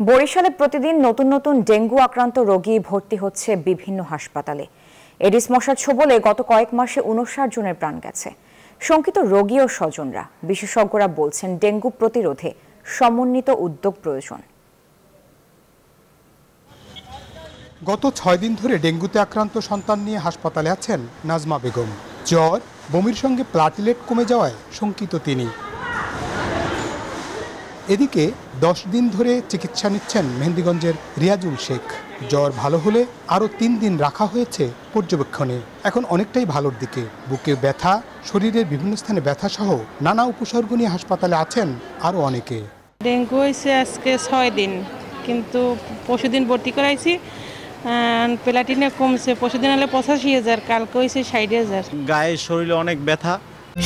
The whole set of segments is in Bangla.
বরিশালে প্রতিদিন নতুন নতুন ডেঙ্গু আক্রান্ত রোগী ভর্তি হচ্ছে বিভিন্ন হাসপাতালে। এডিস মশার ছোবলে গত কয়েক মাসে ৫৯ জনের প্রাণ গেছে। শঙ্কিত রোগী ও স্বজনরা, বিশেষজ্ঞরা বলছেন ডেঙ্গু প্রতিরোধে সমন্বিত উদ্যোগ প্রয়োজন। গত ৬ দিন ধরে ডেঙ্গুতে আক্রান্ত সন্তান নিয়ে হাসপাতালে আছেন নাজমা বেগম। জ্বর, বমির সঙ্গে প্লাটিলেট কমে যাওয়ায় শঙ্কিত তিনি। এদিকে ১০ দিন ধরে চিকিৎসা নিচ্ছেন মেহেন্দিগঞ্জের রিয়াজুল শেখ। জ্বর ভালো হলে আরও ৩ দিন রাখা হয়েছে পর্যবেক্ষণে। এখন অনেকটাই ভালোর দিকে। বুকে ব্যথা, শরীরের বিভিন্ন স্থানে ব্যথা সহ নানা উপসর্গ নিয়ে হাসপাতালে আছেন আরও অনেকে। ডেঙ্গু হয়েছে আজকে ৬ দিন, কিন্তু পরশুদিন ভর্তি করাইছি, প্লাটিনে কমছে। পরশুদিন হলে ৮৫,০০০, কালকে হয়েছে ৬০,০০০। গায়ে শরীরে অনেক ব্যথা।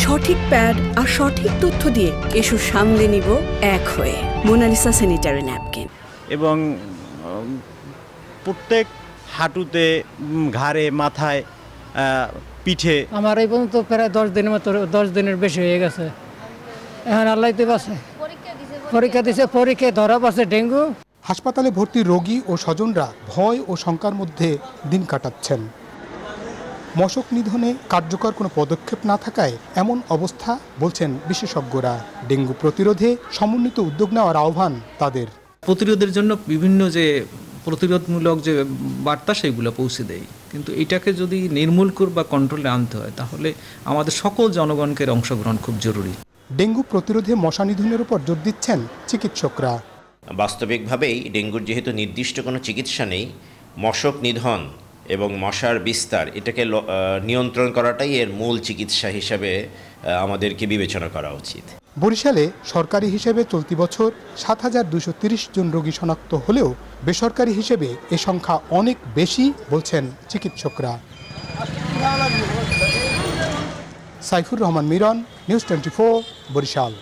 সঠিক প্যাড আর সঠিক তথ্য দিয়ে এসব সামলে নিব এক হয়ে। Mona Lisa sanitary napkin. এবং প্রত্যেক হাঁটুতে, ঘাড়ে, মাথায়, পিঠে। আমার এই পর্যন্ত প্রায় ১০ দিনের মতো, ১০ দিনের বেশি হয়ে গেছে। এখন আল্লাহ তো বাঁচে, পরীক্ষা দিছে, পরীক্ষায় ধরা পড়ছে ডেঙ্গু। হাসপাতালে ভর্তি রোগী ও স্বজনরা ভয় ও শঙ্কার মধ্যে দিন কাটাচ্ছেন। মশক নিধনে কার্যকর কোনো পদক্ষেপ না থাকায় এমন অবস্থা বলছেন বিশেষজ্ঞরা। ডেঙ্গু প্রতিরোধে সমন্বিত উদ্যোগ নেওয়ার আহ্বান তাদের। প্রতিরোধের জন্য বিভিন্ন যে প্রতিরোধমূলক যে বার্তা সেগুলো পৌঁছে দেয়, কিন্তু এটাকে যদি নির্মূল বা কন্ট্রোলে আনতে হয় তাহলে আমাদের সকল জনগণকে অংশগ্রহণ খুব জরুরি। ডেঙ্গু প্রতিরোধে মশা নিধনের উপর জোর দিচ্ছেন চিকিৎসকরা। বাস্তবিকভাবেই ডেঙ্গুর যেহেতু নির্দিষ্ট কোনো চিকিৎসা নেই, মশক নিধন এবং মশার বিস্তার এটাকে নিয়ন্ত্রণ করাটাই এর মূল চিকিৎসা হিসাবে আমাদেরকে বিবেচনা করা উচিত। বরিশালে সরকারি হিসেবে চলতি বছর ৭,২৩০ জন রোগী শনাক্ত হলেও বেসরকারি হিসেবে এ সংখ্যা অনেক বেশি বলছেন চিকিৎসকরা। সাইফুর রহমান মিরন, নিউজ 24, বরিশাল।